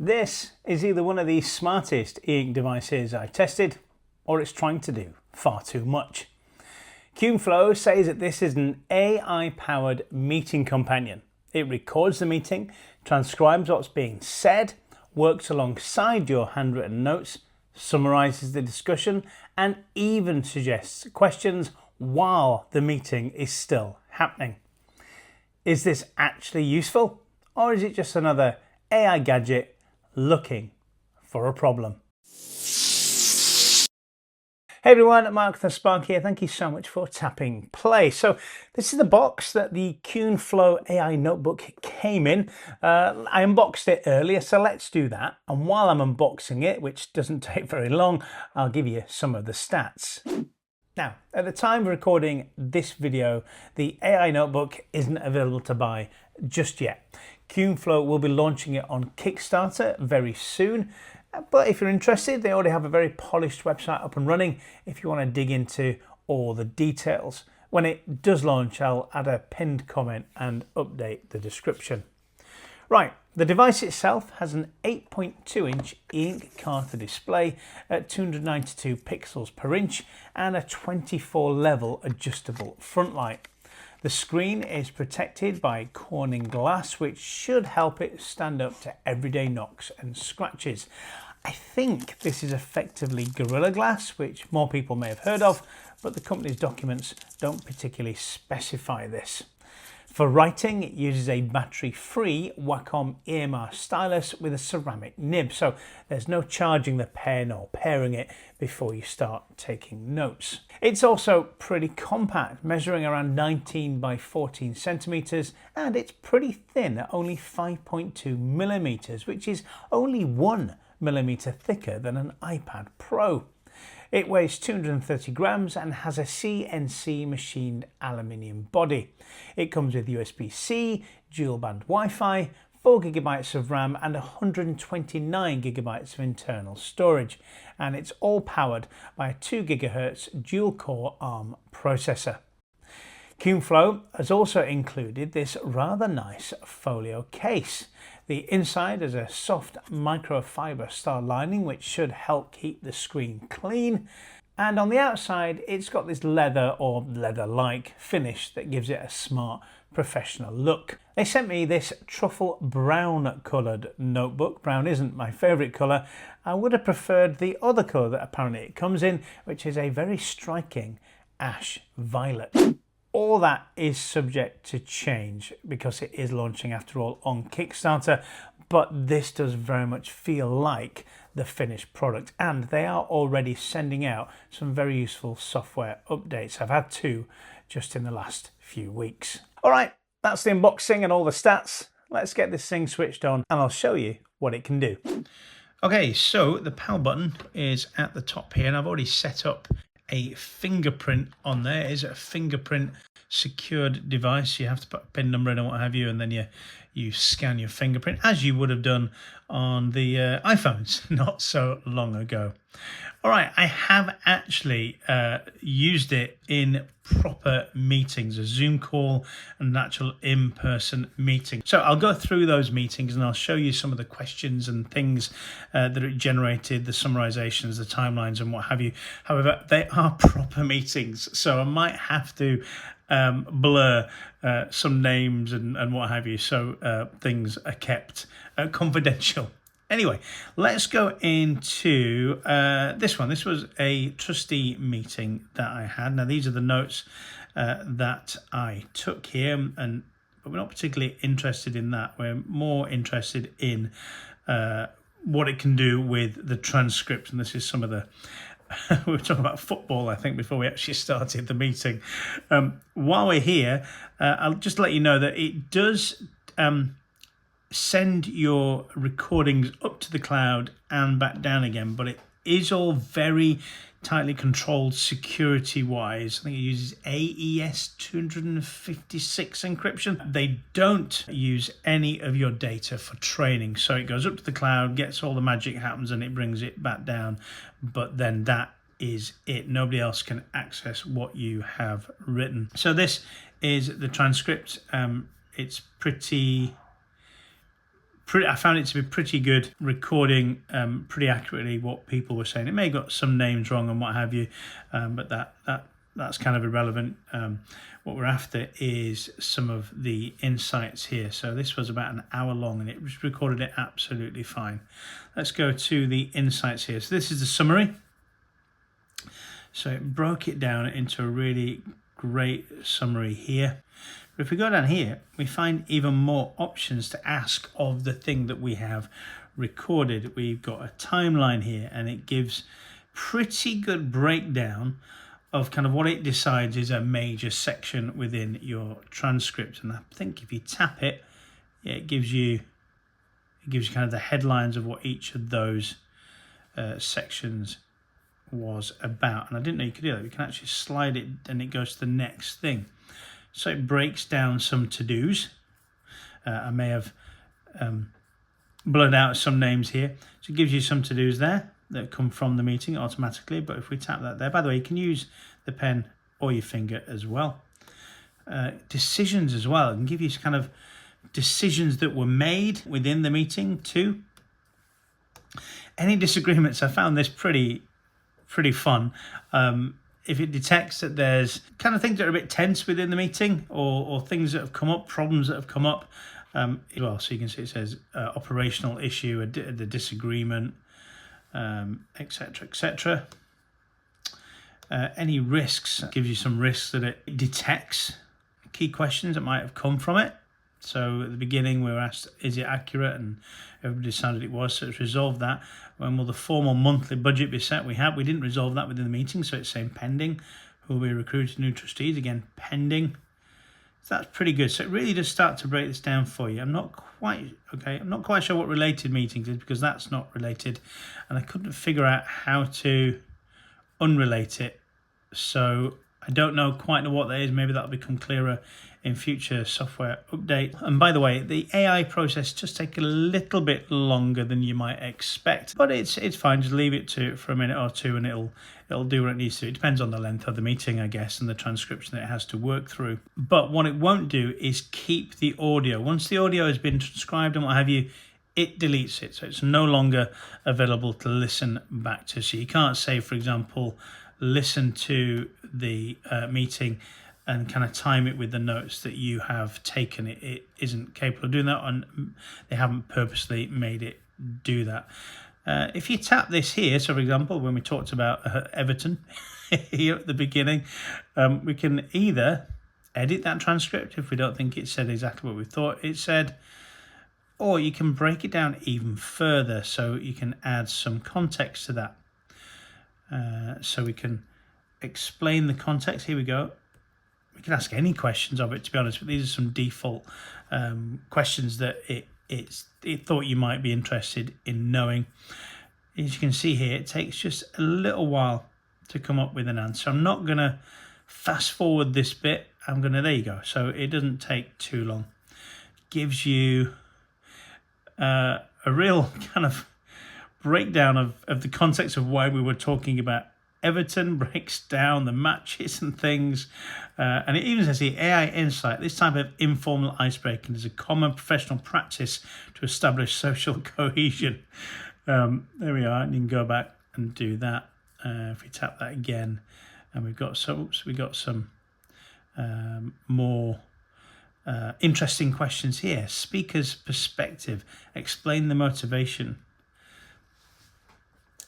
This is either one of the smartest e-ink devices I've tested, or it's trying to do far too much. Cuneflow says that this is an AI-powered meeting companion. It records the meeting, transcribes what's being said, works alongside your handwritten notes, summarizes the discussion, and even suggests questions while the meeting is still happening. Is this actually useful, or is it just another AI gadget looking for a problem? Hey everyone, Mark the Spark here. Thank you so much for tapping play. So this is the box that the Cuneflow AI Notebook came in. I unboxed it earlier, so let's do that. And while I'm unboxing it, which doesn't take very long, I'll give you some of the stats. Now, at the time of recording this video, the AI Notebook isn't available to buy just yet. Cuneflow will be launching it on Kickstarter very soon. But if you're interested, they already have a very polished website up and running if you want to dig into all the details. When it does launch, I'll add a pinned comment and update the description. Right, the device itself has an 8.2-inch e-ink Carta display at 292 pixels per inch and a 24-level adjustable front light. The screen is protected by Corning glass, which should help it stand up to everyday knocks and scratches. I think this is effectively Gorilla Glass, which more people may have heard of, but the company's documents don't particularly specify this. For writing, it uses a battery-free Wacom EMR stylus with a ceramic nib, so there's no charging the pen or pairing it before you start taking notes. It's also pretty compact, measuring around 19 by 14 centimeters, and it's pretty thin at only 5.2 millimeters, which is only 1 millimeter thicker than an iPad Pro. It weighs 230 grams and has a CNC machined aluminium body. It comes with USB-C, dual band Wi-Fi, 4 GB of RAM and 129 GB of internal storage. And it's all powered by a 2 GHz dual core ARM processor. Cuneflow has also included this rather nice folio case. The inside is a soft microfiber style lining which should help keep the screen clean, and on the outside it's got this leather or leather-like finish that gives it a smart professional look. They sent me this truffle brown coloured notebook. Brown isn't my favourite colour. I would have preferred the other colour that apparently it comes in, which is a very striking ash violet. All that is subject to change because it is launching after all on Kickstarter, but this does very much feel like the finished product, and they are already sending out some very useful software updates. I've had 2 just in the last few weeks. All right, that's the unboxing and all the stats. Let's get this thing switched on and I'll show you what it can do. Okay, so the power button is at the top here, and I've already set up a fingerprint on there. It is a fingerprint secured device. You have to put a PIN number in and what have you, and then you scan your fingerprint as you would have done on the iPhones not so long ago. All right, I have actually used it in proper meetings, a Zoom call and an actual in-person meeting. So I'll go through those meetings and I'll show you some of the questions and things that it generated, the summarizations, the timelines and what have you. However, they are proper meetings, so I might have to blur some names and what have you, so things are kept confidential. Anyway, let's go into this one. This was a trustee meeting that I had. Now, these are the notes that I took here, but we're not particularly interested in that. We're more interested in what it can do with the transcription. This is some of the we were talking about football, I think, before we actually started the meeting. While we're here, I'll just let you know that it does send your recordings up to the cloud and back down again, but it is all very tightly controlled security wise. I think it uses AES 256 encryption. They don't use any of your data for training, so it goes up to the cloud, gets all the magic happens, and it brings it back down, but then that is it. Nobody else can access what you have written. So this is the transcript. It's pretty I found it to be pretty good, recording pretty accurately what people were saying. It may have got some names wrong and what have you, but that's kind of irrelevant. What we're after is some of the insights here. So this was about an hour long and it was recorded it absolutely fine. Let's go to the insights here. So this is the summary. So it broke it down into a really great summary here. But if we go down here, we find even more options to ask of the thing that we have recorded. We've got a timeline here and it gives pretty good breakdown of kind of what it decides is a major section within your transcript. And I think if you tap it, yeah, it gives you kind of the headlines of what each of those sections was about. And I didn't know you could do that. We can actually slide it and it goes to the next thing. So it breaks down some to-dos. I may have blurred out some names here. So it gives you some to-dos there that come from the meeting automatically. But if we tap that there, by the way, you can use the pen or your finger as well. Decisions as well. It can give you kind of decisions that were made within the meeting too. Any disagreements, I found this pretty fun. If it detects that there's kind of things that are a bit tense within the meeting or things that have come up, problems that have come up, well, so you can see it says operational issue, the disagreement, etc., etc. Any risks, gives you some risks that it detects, key questions that might have come from it. So at the beginning we were asked, is it accurate? And everybody decided it was, so it's resolved that. When will the formal monthly budget be set? We didn't resolve that within the meeting, so it's saying pending. Who will be recruited new trustees? Again, pending. So that's pretty good. So it really does start to break this down for you. I'm not quite sure what related meetings is because that's not related. And I couldn't figure out how to unrelate it. So I don't know quite what that is. Maybe that'll become clearer in future software update. And by the way, the AI process just take a little bit longer than you might expect, but it's fine. Just leave it to for a minute or two and it'll do what it needs to. It depends on the length of the meeting, I guess, and the transcription that it has to work through. But what it won't do is keep the audio. Once the audio has been transcribed and what have you, it deletes it. So it's no longer available to listen back to. So you can't say, for example, listen to the meeting and kind of time it with the notes that you have taken. It isn't capable of doing that, and they haven't purposely made it do that. If you tap this here, so for example, when we talked about Everton here at the beginning, we can either edit that transcript if we don't think it said exactly what we thought it said, or you can break it down even further, so you can add some context to that. So we can explain the context. Here we go. We can ask any questions of it, to be honest, but these are some default questions that it thought you might be interested in knowing. As you can see here, it takes just a little while to come up with an answer. I'm not going to fast forward this bit. There you go. So it doesn't take too long. Gives you a real kind of breakdown of the context of why we were talking about Everton, breaks down the matches and things. And it even says here, AI Insight, this type of informal icebreaking is a common professional practice to establish social cohesion. There we are, and you can go back and do that. If we tap that again, and we've got some more interesting questions here. Speaker's perspective, explain the motivation.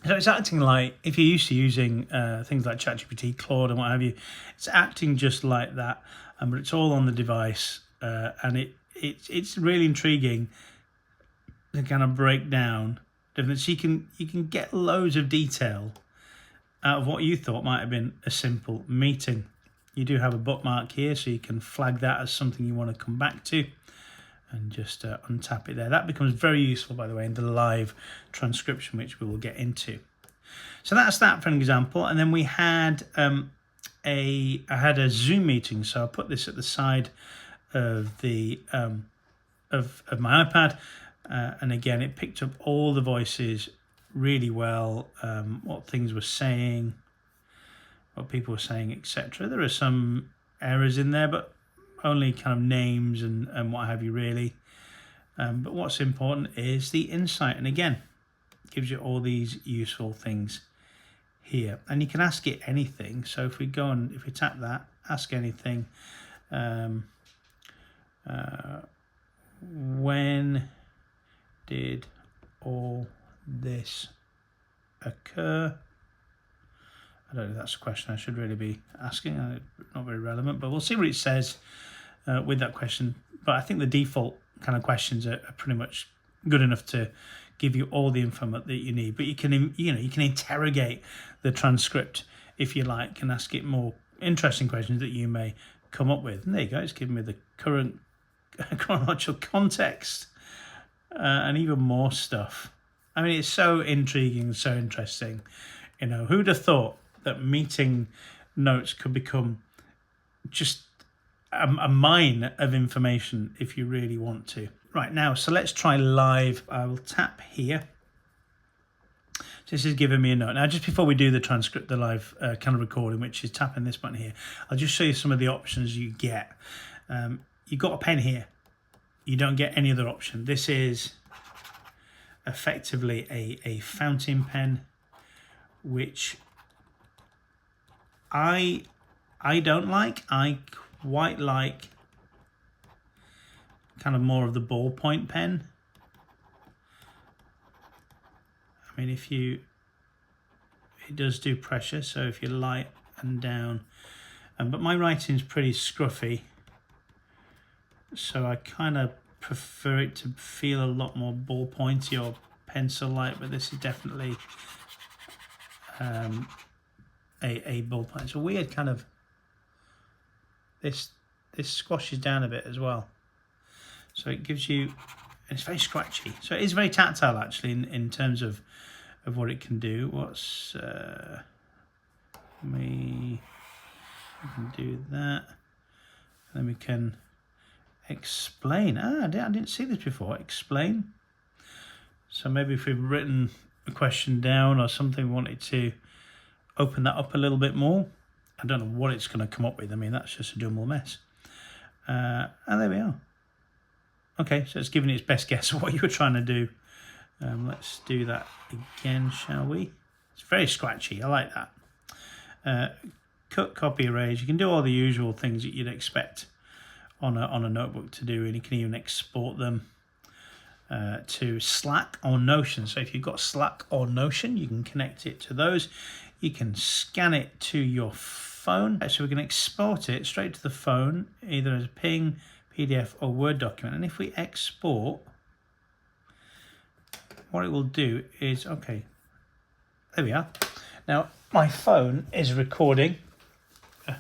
So it's acting like, if you're used to using things like ChatGPT, Claude and what have you, it's acting just like that, but it's all on the device, and it's really intriguing to kind of break down different. So you can get loads of detail out of what you thought might have been a simple meeting. You do have a bookmark here, so you can flag that as something you want to come back to. And just untap it there. That becomes very useful, by the way, in the live transcription, which we will get into. So that's that for an example. And then we had I had a Zoom meeting, so I put this at the side of the of my iPad, and again, it picked up all the voices really well, what things were saying, what people were saying, etc. There are some errors in there, but only kind of names and what have you, really. But what's important is the insight, and again, it gives you all these useful things here, and you can ask it anything. So if we go and if we tap that, ask anything. When did all this occur? I don't know if that's a question I should really be asking. Not very relevant, but we'll see what it says with that question. But I think the default kind of questions are pretty much good enough to give you all the info that you need. But you can, you can interrogate the transcript if you like, and ask it more interesting questions that you may come up with. And there you go. It's giving me the current chronological context and even more stuff. I mean, it's so intriguing, so interesting. Who'd have thought that meeting notes could become just a mine of information if you really want to. Right now, so let's try live. I will tap here. This is giving me a note. Now, just before we do the transcript, the live kind of recording, which is tapping this button here, I'll just show you some of the options you get. You've got a pen here. You don't get any other option. This is effectively a fountain pen, which I don't like. I quite like kind of more of the ballpoint pen. I mean, it does do pressure, so if you light and down, but my writing's pretty scruffy, so I kind of prefer it to feel a lot more ballpointy or pencil-like, but this is definitely a ballpoint. It's a weird kind of, this squashes down a bit as well, so it gives you, and it's very scratchy, so it is very tactile actually in terms of what it can do. What's we can do that, and then we can explain. I didn't see this before. Explain. So maybe if we've written a question down or something, wanted to open that up a little bit more. I don't know what it's going to come up with. I mean, that's just a jumble mess. And there we are. Okay, so it's giving its best guess of what you were trying to do. Let's do that again, shall we? It's very scratchy. I like that. Cut, copy, erase. You can do all the usual things that you'd expect on a notebook to do, and you can even export them to Slack or Notion. So if you've got Slack or Notion, you can connect it to those. You can scan it to your phone. So we can export it straight to the phone, either as a ping, PDF or Word document. And if we export, what it will do is, okay, there we are. Now my phone is recording,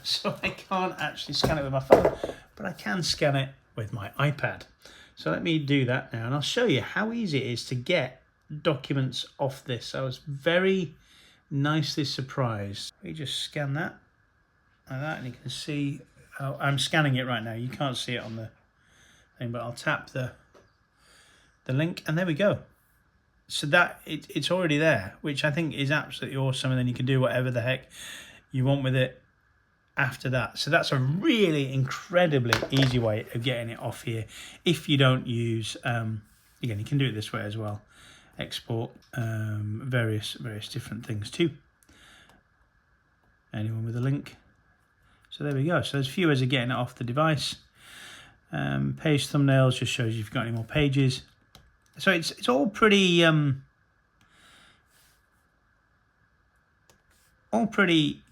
so I can't actually scan it with my phone, but I can scan it with my iPad. So let me do that now, and I'll show you how easy it is to get documents off this. I was very nicely surprised. We just scan that like that, and you can see how I'm scanning it right now. You can't see it on the thing, but I'll tap the link, and there we go. So that it's already there, which I think is absolutely awesome, and then you can do whatever the heck you want with it after that. So that's a really incredibly easy way of getting it off here if you don't use again, you can do it this way as well, export various different things too, anyone with a link. So there we go. So there's a few ways of getting it off the device. Page thumbnails just shows you if you've got any more pages. So it's all pretty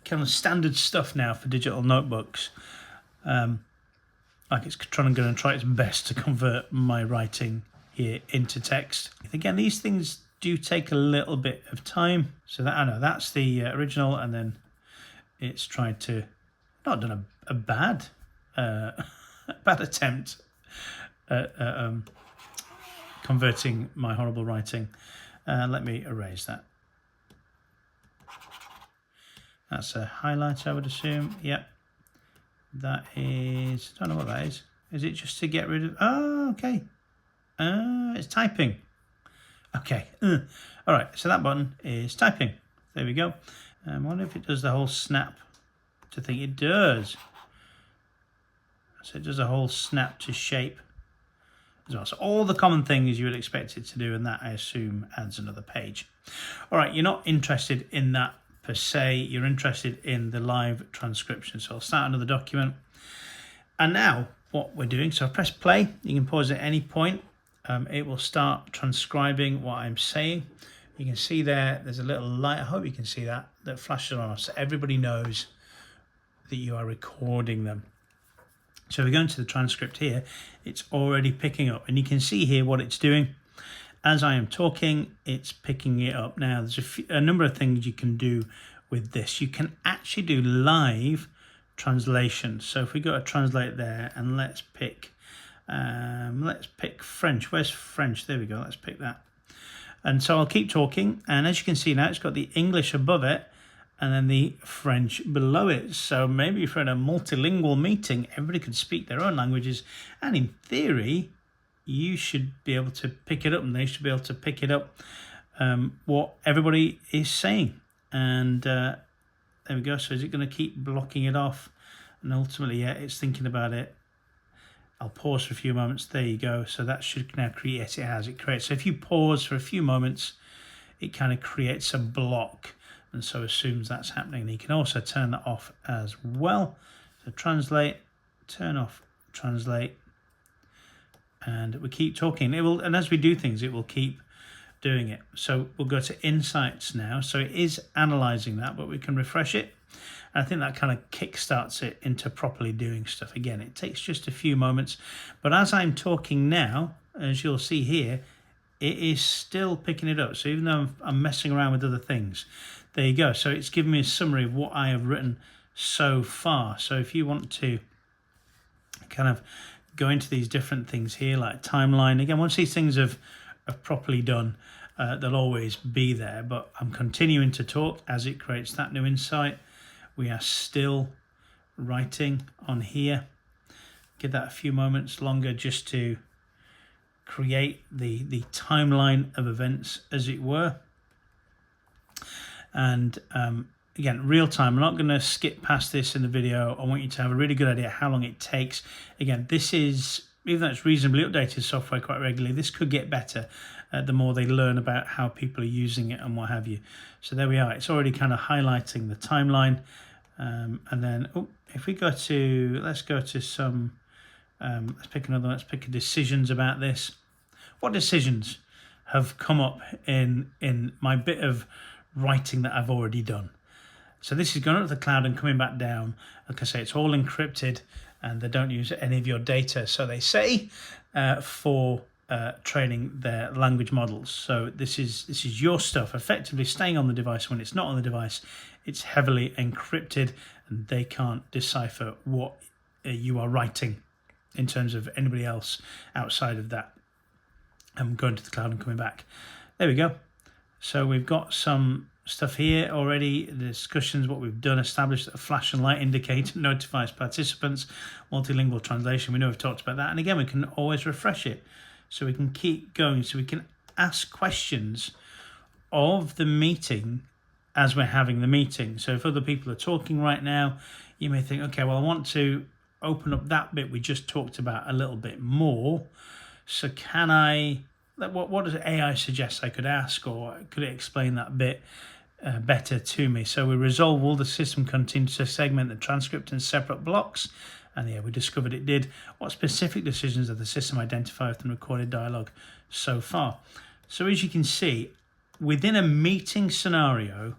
kind of standard stuff now for digital notebooks. Like it's going to try its best to convert my writing here into text. Again, these things do take a little bit of time. So that I know that's the original, and then it's tried to not done a bad bad attempt at converting my horrible writing. Let me erase that. That's a highlighter, I would assume. Yep. That is, I don't know what that is. Is it just to get rid of, oh, okay. It's typing. Okay. All right, so that button is typing. There we go. I wonder if it does the whole snap to think. It does. So it does a whole snap to shape as well. So all the common things you would expect it to do, and that I assume adds another page. All right, you're not interested in that per se, you're interested in the live transcription. So I'll start another document. And now what we're doing, so I press play, you can pause at any point. It will start transcribing what I'm saying. You can see there's a little light, I hope you can see that flashes on, so everybody knows that you are recording them. So we go into the transcript here, it's already picking up, and you can see here what it's doing. As I am talking, it's picking it up. Now, there's a number of things you can do with this. You can actually do live translation. So if we go to translate there, and let's pick French. Where's French? There we go. Let's pick that. And so I'll keep talking, and as you can see now, it's got the English above it, and then the French below it. So maybe if we're in a multilingual meeting, everybody could speak their own languages, and in theory, you should be able to pick it up, and they should be able to pick it up, what everybody is saying. And there we go. So is it going to keep blocking it off? And ultimately, yeah, it's thinking about it. I'll pause for a few moments. There you go. So that should now create, yes, it has. It creates. So if you pause for a few moments, it kind of creates a block, and so assumes that's happening. And you can also turn that off as well. So translate, turn off, translate, and we keep talking. It will, and as we do things, it will keep doing it. So we'll go to insights now. So it is analyzing that, but we can refresh it. And I think that kind of kickstarts it into properly doing stuff. Again, it takes just a few moments, but as I'm talking now, as you'll see here, it is still picking it up. So even though I'm messing around with other things, there you go. So it's giving me a summary of what I have written so far. So if you want to kind of go into these different things here, like timeline, again, once these things have properly done, they'll always be there, but I'm continuing to talk as it creates that new insight. We are still writing on here. Give that a few moments longer just to create the timeline of events, as it were. And again, real time. I'm not going to skip past this in the video. I want you to have a really good idea how long it takes. Again, this is, even though it's reasonably updated software quite regularly, this could get better the more they learn about how people are using it and what have you. So there we are. It's already kind of highlighting the timeline. And then if we go to, let's go to some, let's pick another one. Let's pick decisions about this. What decisions have come up in my bit of writing that I've already done? So this is going up to the cloud and coming back down. Like I say, it's all encrypted, and they don't use any of your data, so they say, for training their language models. So this is your stuff effectively staying on the device. When it's not on the device, it's heavily encrypted, and they can't decipher what you are writing in terms of anybody else outside of that. I'm going to the cloud and coming back. There we go. So we've got some stuff here already. The discussions, what we've done, established a flash and light indicator notifies participants, multilingual translation. We know we've talked about that. And again, we can always refresh it. So we can keep going. So we can ask questions of the meeting as we're having the meeting. So if other people are talking right now, you may think, okay, well, I want to open up that bit we just talked about a little bit more. So can I, what does AI suggest I could ask, or could it explain that bit better to me? So we resolve all the system continues to segment the transcript in separate blocks. And yeah, we discovered it did. What specific decisions have the system identified from recorded dialogue so far? So as you can see, within a meeting scenario,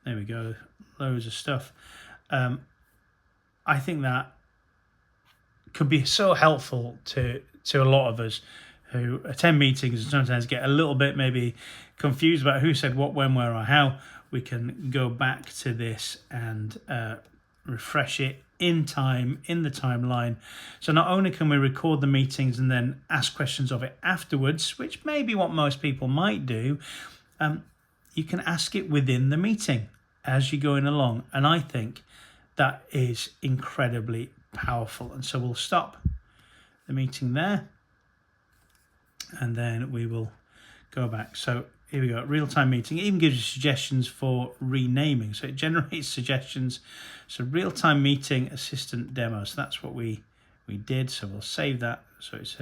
there we go, loads of stuff. I think that could be so helpful to a lot of us who attend meetings and sometimes get a little bit maybe confused about who said what, when, where, or how. We can go back to this and refresh it in time, in the timeline. So not only can we record the meetings and then ask questions of it afterwards, which may be what most people might do, you can ask it within the meeting as you're going along. And I think that is incredibly powerful. And so we'll stop the meeting there, and then we will go back. So here we go, real-time meeting. It even gives you suggestions for renaming. So it generates suggestions. So real-time meeting assistant demo. So that's what we did. So we'll save that. So it's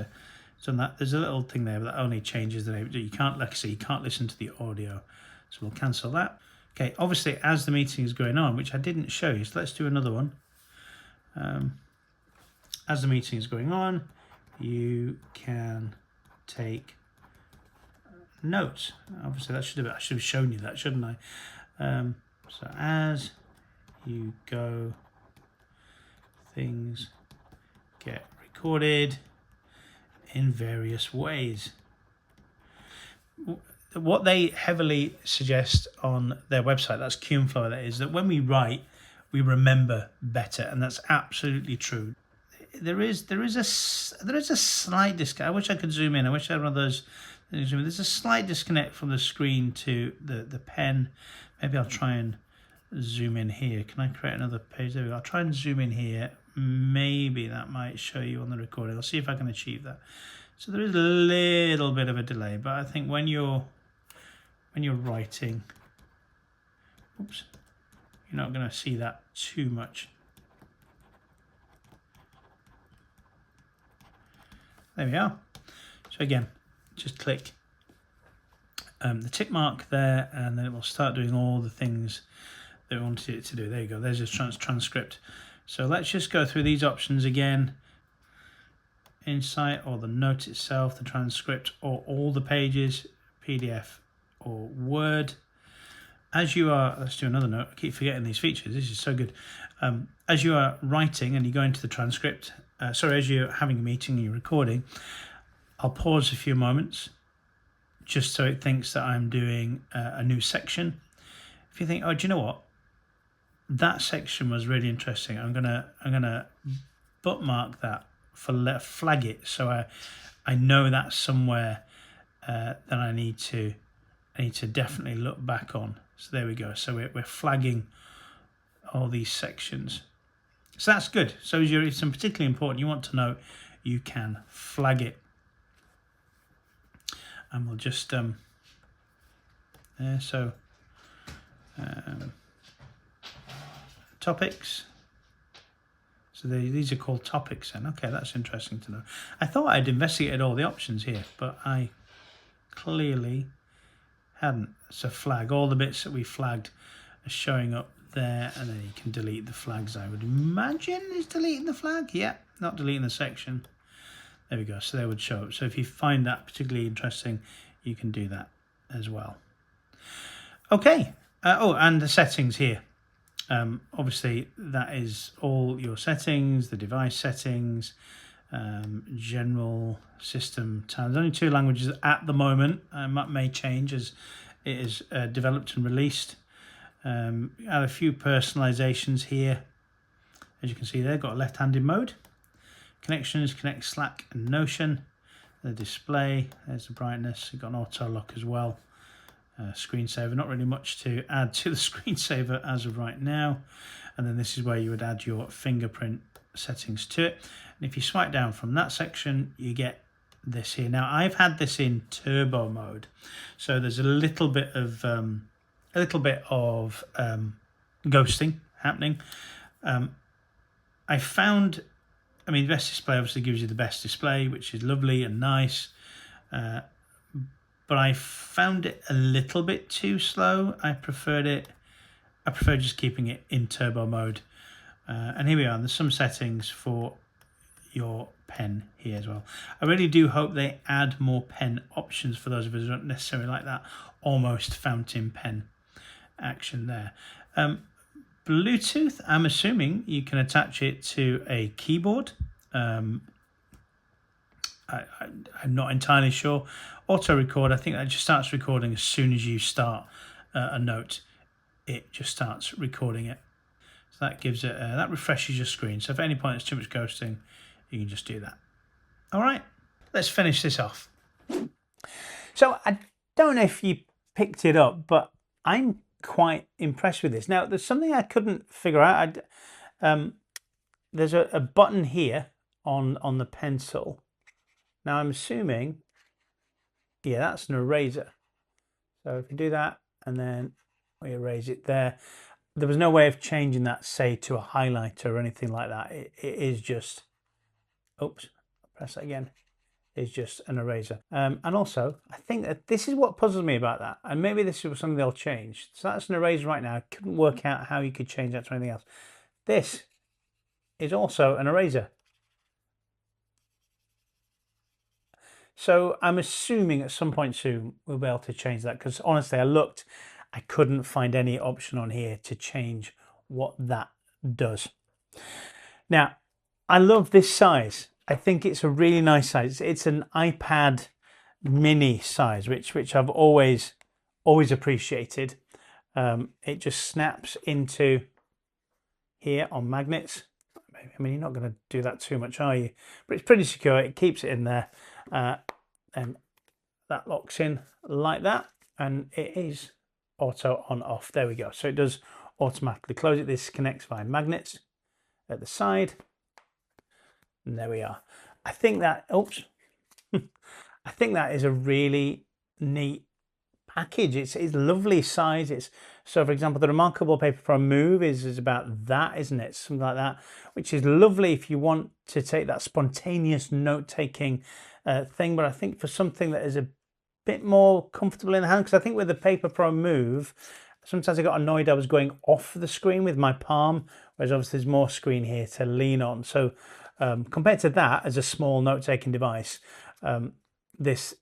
done that. There's a little thing there, but that only changes the name. You can't, like I say, you can't listen to the audio. So we'll cancel that. Okay, obviously as the meeting is going on, which I didn't show you, so let's do another one. As the meeting is going on, you can take notes. Obviously I should have shown you that, shouldn't I? So as you go, things get recorded in various ways. What they heavily suggest on their website, that's Cuneflow, that is that when we write, we remember better, and that's absolutely true. There is a slight disconnect. I wish I could zoom in. I wish I had one of those. There's a slight disconnect from the screen to the pen. Maybe I'll try and zoom in here. Can I create another page? There we go. I'll try and zoom in here. Maybe that might show you on the recording. I'll see if I can achieve that. So there is a little bit of a delay, but I think when you're writing, oops, you're not going to see that too much. There we are. So again, just click the tick mark there, and then it will start doing all the things that we wanted it to do. There you go. There's a transcript. So let's just go through these options again. Insight, or the note itself, the transcript, or all the pages, PDF or Word. As you are, let's do another note. I keep forgetting these features. This is so good. As you are writing and you go into the transcript, as you're having a meeting and you're recording, I'll pause a few moments just so it thinks that I'm doing a new section. If you think, oh, do you know what? That section was really interesting. I'm gonna bookmark that, flag it, so I know that's somewhere that I need to definitely look back on. So there we go. So we're flagging all these sections. So that's good. So if something particularly important you want to know, you can flag it. And we'll just topics. So these are called topics then. Okay, that's interesting to know. I thought I'd investigated all the options here, but I clearly hadn't. So flag, all the bits that we flagged are showing up there, and then you can delete the flags, I would imagine. Is deleting the flag? Yeah, not deleting the section. There we go. So they would show up. So if you find that particularly interesting, you can do that as well. Okay. And the settings here. Obviously, that is all your settings, the device settings, general system times. Only 2 languages at the moment. That may change as it is developed and released. Add a few personalizations here. As you can see there, got a left-handed mode. Connections, connect Slack and Notion. The display, there's the brightness. You've got an auto lock as well. Screensaver, not really much to add to the screensaver as of right now. And then this is where you would add your fingerprint settings to it. And if you swipe down from that section, you get this here. Now I've had this in turbo mode, so there's a little bit of ghosting happening. I found, the best display obviously gives you the best display, which is lovely and nice. But I found it a little bit too slow. I prefer just keeping it in turbo mode. And here we are. There's some settings for your pen here as well. I really do hope they add more pen options for those of us who don't necessarily like that almost fountain pen action there. Bluetooth, I'm assuming you can attach it to a keyboard. I'm not entirely sure. Auto record, I think that just starts recording as soon as you start a note. It just starts recording it. So that gives it that refreshes your screen. So if at any point there's too much ghosting, you can just do that. All right, let's finish this off. So I don't know if you picked it up, but I'm quite impressed with this. Now, there's something I couldn't figure out. There's a button here on the pencil. Now I'm assuming, yeah, that's an eraser. So if you do that and then we erase it there, there was no way of changing that, say, to a highlighter or anything like that. It is just, oops, press that again. is just an eraser. And also, I think that this is what puzzles me about that. And maybe this is something they'll change. So that's an eraser right now. I couldn't work out how you could change that to anything else. This is also an eraser. So I'm assuming at some point soon we'll be able to change that, because honestly, I looked, I couldn't find any option on here to change what that does. Now, I love this size. I think it's a really nice size. It's an iPad mini size, which I've always appreciated. It just snaps into here on magnets. I mean, you're not going to do that too much, are you? But it's pretty secure. It keeps it in there, and that locks in like that, and it is auto on off. There we go. So it does automatically close it. This connects via magnets at the side, and there we are. I think that, oops, I think that is a really neat package. It's lovely size. It's, so for example, the Remarkable Paper Pro Move is about that, isn't it? Something like that, which is lovely if you want to take that spontaneous note-taking thing. But I think for something that is a bit more comfortable in the hand, because I think with the Paper Pro Move, sometimes I got annoyed I was going off the screen with my palm, whereas obviously there's more screen here to lean on. So compared to that, as a small note-taking device, this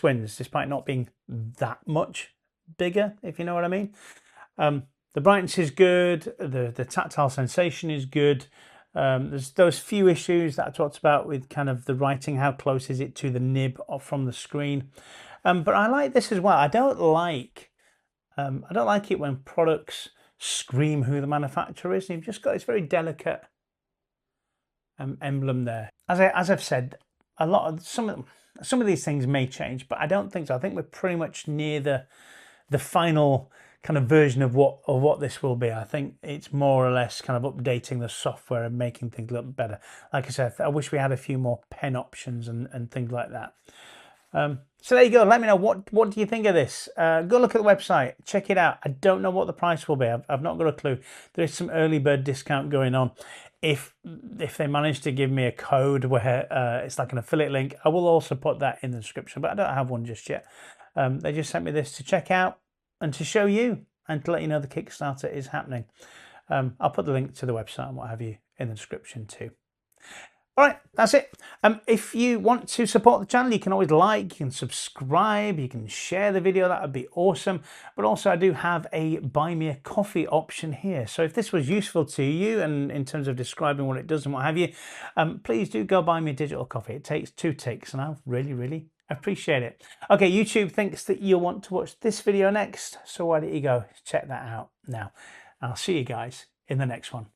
wins, despite not being that much bigger, if you know what I mean. The brightness is good, the tactile sensation is good. There's those few issues that I talked about with kind of the writing, how close is it to the nib from the screen. But I like this as well. I don't like it when products scream who the manufacturer is. You've just got this very delicate emblem there. As I've said, a lot of some of these things may change, but I don't think so. I think we're pretty much near the final kind of version of what this will be. I think it's more or less kind of updating the software and making things look better. Like I said, I wish we had a few more pen options and things like that. So there you go. Let me know what do you think of this. Go look at the website, check it out. I don't know what the price will be. I've not got a clue. There is some early bird discount going on. If they manage to give me a code where it's like an affiliate link, I will also put that in the description, but I don't have one just yet. They just sent me this to check out and to show you and to let you know the Kickstarter is happening. I'll put the link to the website and what have you in the description too. All right, that's it. If you want to support the channel, you can always like, you can subscribe, you can share the video. That would be awesome. But also I do have a buy me a coffee option here. So if this was useful to you and in terms of describing what it does and what have you, please do go buy me a digital coffee. It takes 2 ticks and I'll really, really appreciate it. Okay, YouTube thinks that you'll want to watch this video next. So why don't you go check that out now? I'll see you guys in the next one.